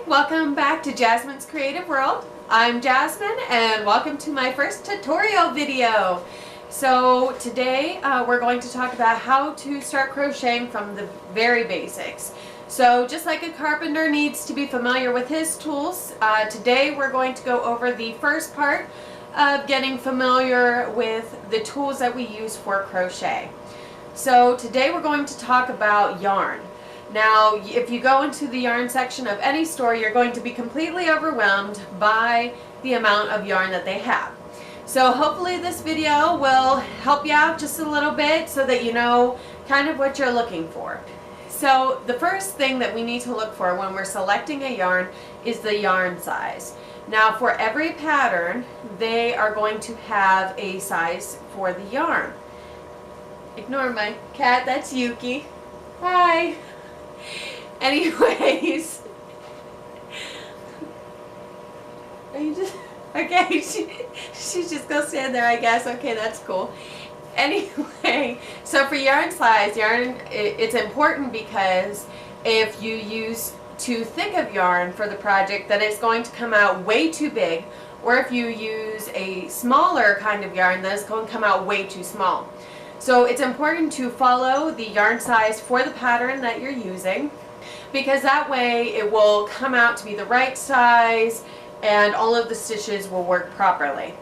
Welcome back to Jasmine's Creative World. I'm Jasmine and welcome to my first tutorial video. So today we're going to talk about how to start crocheting from the very basics. So just like a carpenter needs to be familiar with his tools, today we're going to go over the first part of getting familiar with the tools that we use for crochet. So today we're going to talk about yarn. Now, if you go into the yarn section of any store, you're going to be completely overwhelmed by the amount of yarn that they have. So hopefully this video will help you out just a little bit so that you know kind of what you're looking for. So the first thing that we need to look for when we're selecting a yarn is the yarn size. Now for every pattern, they are going to have a size for the yarn. Ignore my cat, that's Yuki. Hi! Anyways, are you just okay? She's just gonna stand there, I guess. Okay, that's cool. Anyway, so for yarn size, it's important because if you use too thick of yarn for the project, then it's going to come out way too big, or if you use a smaller kind of yarn, then it's going to come out way too small. So it's important to follow the yarn size for the pattern that you're using, because that way it will come out to be the right size and all of the stitches will work properly.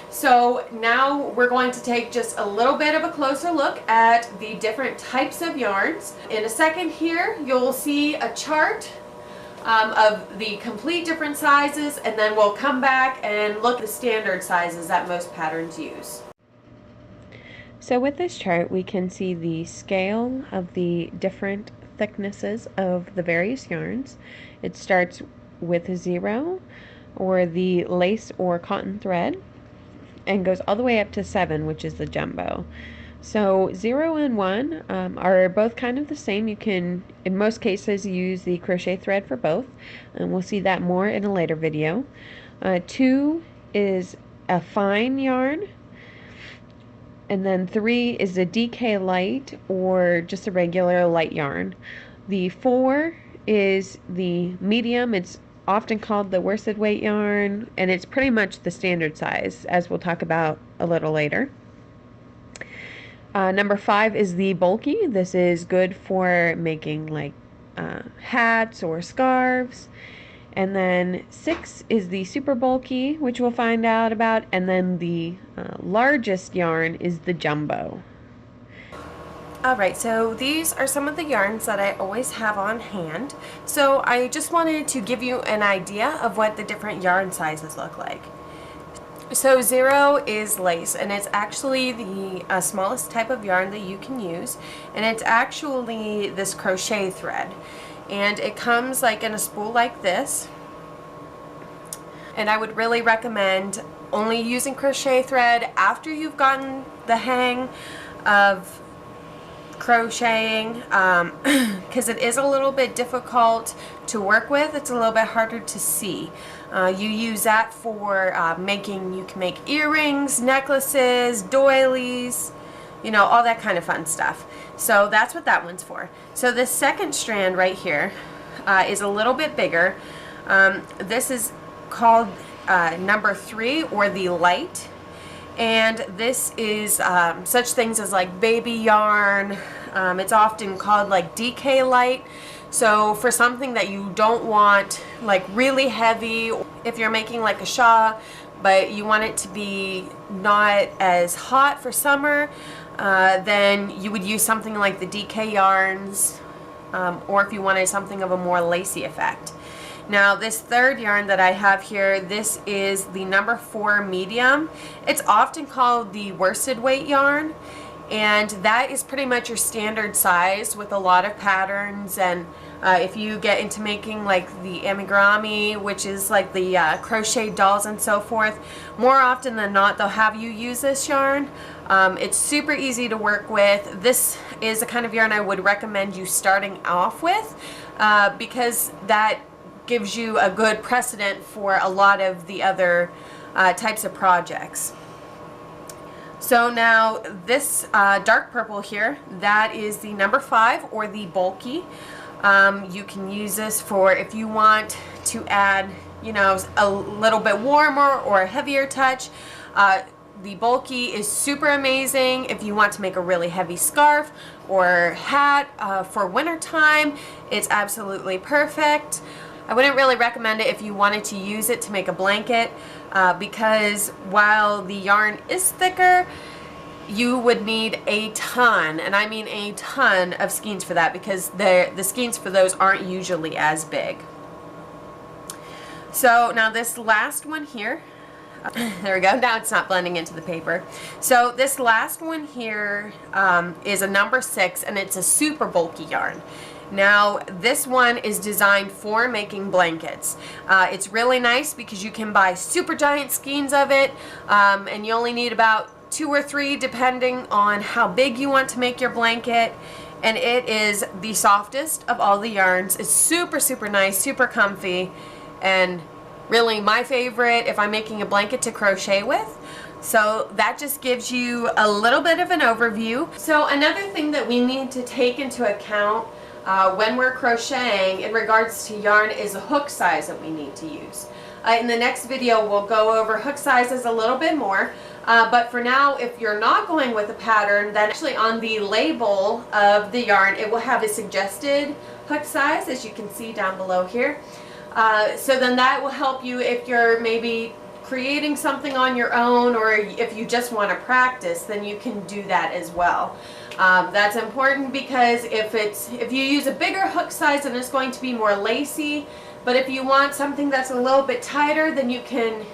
So now we're going to take just a little bit of a closer look at the different types of yarns. In a second here you'll see a chart of the complete different sizes, and then we'll come back and look at the standard sizes that most patterns use. So with this chart, we can see the scale of the different thicknesses of the various yarns. It starts with 0, or the lace or cotton thread, and goes all the way up to 7, which is the jumbo. So 0 and 1 are both kind of the same. You can, in most cases, use the crochet thread for both, and we'll see that more in a later video. 2 is a fine yarn, and then 3 is a DK light or just a regular light yarn. The 4 is the medium. It's often called the worsted weight yarn, and it's pretty much the standard size, as we'll talk about a little later. Number 5 is the bulky. This is good for making like hats or scarves. And then 6 is the super bulky, which we'll find out about, and then the largest yarn is the jumbo. Alright, so these are some of the yarns that I always have on hand. So I just wanted to give you an idea of what the different yarn sizes look like. So 0 is lace, and it's actually the smallest type of yarn that you can use, and it's actually this crochet thread. And it comes like in a spool like this, and I would really recommend only using crochet thread after you've gotten the hang of crocheting, because it is a little bit difficult to work with. It's a little bit harder to see. You use that for you can make earrings, necklaces, doilies, you know, all that kind of fun stuff. So that's what that one's for. So this second strand right here is a little bit bigger. This is called number 3, or the light. And this is such things as like baby yarn. It's often called like DK light. So for something that you don't want like really heavy, if you're making like a shawl, but you want it to be not as hot for summer, then you would use something like the DK yarns, or if you wanted something of a more lacy effect. Now this third yarn that I have here, this is the number 4 medium. It's often called the worsted weight yarn, and that is pretty much your standard size with a lot of patterns. And if you get into making like the amigurumi, which is like the crochet dolls and so forth, more often than not they'll have you use this yarn. It's super easy to work with. This is the kind of yarn I would recommend you starting off with, because that gives you a good precedent for a lot of the other types of projects. So now this dark purple here, that is the number 5, or the bulky. You can use this for if you want to add, you know, a little bit warmer or a heavier touch. The bulky is super amazing if you want to make a really heavy scarf or hat for winter time. It's absolutely perfect. I wouldn't really recommend it if you wanted to use it to make a blanket because while the yarn is thicker, you would need a ton, and I mean a ton of skeins for that, because the skeins for those aren't usually as big. So now this last one here, there we go, now it's not blending into the paper. So this last one here is a number 6, and it's a super bulky yarn. Now this one is designed for making blankets. It's really nice because you can buy super giant skeins of it, and you only need about 2 or 3 depending on how big you want to make your blanket, and it is the softest of all the yarns. It's super nice, super comfy, and really my favorite if I'm making a blanket to crochet with. So that just gives you a little bit of an overview. So another thing that we need to take into account when we're crocheting in regards to yarn is the hook size that we need to use. In the next video we'll go over hook sizes a little bit more, but for now, if you're not going with a pattern, then actually on the label of the yarn it will have a suggested hook size, as you can see down below here. So then that will help you if you're maybe creating something on your own, or if you just want to practice, then you can do that as well. That's important because if you use a bigger hook size, then it's going to be more lacy. But if you want something that's a little bit tighter, then you can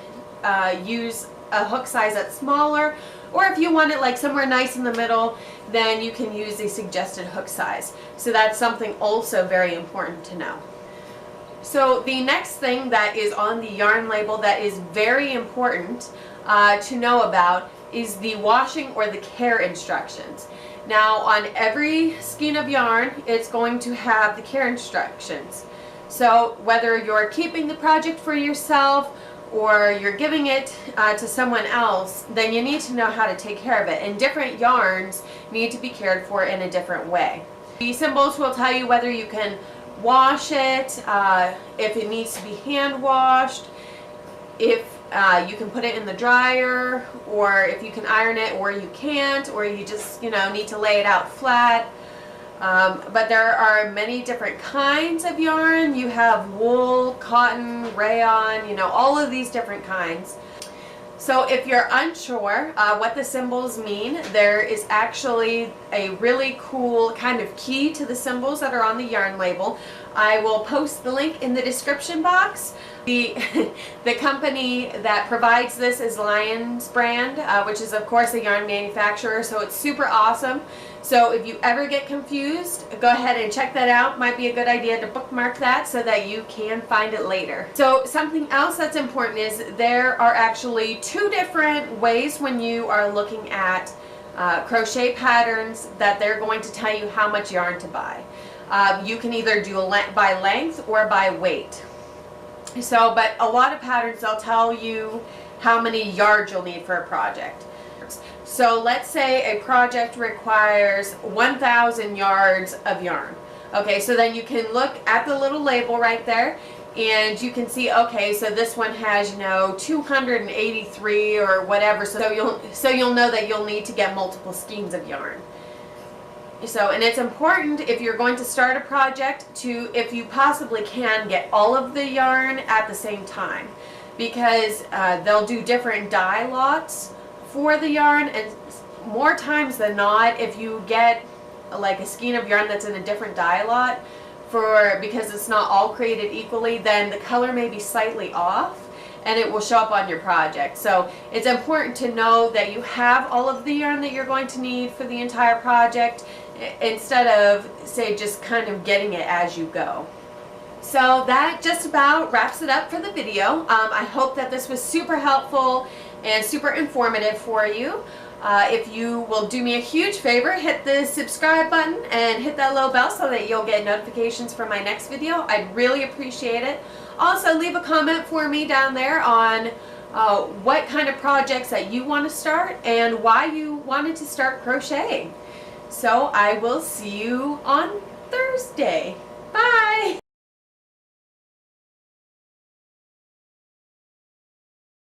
use a hook size that's smaller. Or if you want it like somewhere nice in the middle, then you can use a suggested hook size. So that's something also very important to know. So the next thing that is on the yarn label that is very important to know about is the washing or the care instructions. Now on every skein of yarn, it's going to have the care instructions. So whether you're keeping the project for yourself or you're giving it to someone else, then you need to know how to take care of it. And different yarns need to be cared for in a different way. The symbols will tell you whether you can wash it, if it needs to be hand washed, if you can put it in the dryer, or if you can iron it or you can't, or you just, you know, need to lay it out flat. But there are many different kinds of yarn. You have wool, cotton, rayon, you know, all of these different kinds. So if you're unsure what the symbols mean, there is actually a really cool kind of key to the symbols that are on the yarn label. I will post the link in the description box. The company that provides this is Lion's Brand, which is of course a yarn manufacturer, so it's super awesome. So if you ever get confused, go ahead and check that out. Might be a good idea to bookmark that so that you can find it later. So something else that's important is there are actually 2 different ways when you are looking at crochet patterns that they're going to tell you how much yarn to buy. You can either do by length or by weight. So, but a lot of patterns, they'll tell you how many yards you'll need for a project. So let's say a project requires 1,000 yards of yarn. Okay, so then you can look at the little label right there and you can see, okay, so this one has, you know, 283 or whatever, so you'll know that you'll need to get multiple skeins of yarn. So, and it's important if you're going to start a project to, if you possibly can, get all of the yarn at the same time, because they'll do different dye lots for the yarn, and more times than not, if you get like a skein of yarn that's in a different dye lot, because it's not all created equally, then the color may be slightly off and it will show up on your project. So it's important to know that you have all of the yarn that you're going to need for the entire project, instead of, say, just kind of getting it as you go. So that just about wraps it up for the video. I hope that this was super helpful and super informative for you. If you will do me a huge favor, hit the subscribe button and hit that little bell so that you'll get notifications for my next video. I'd really appreciate it. Also, leave a comment for me down there on what kind of projects that you want to start and why you wanted to start crocheting. So I will see you on Thursday. Bye!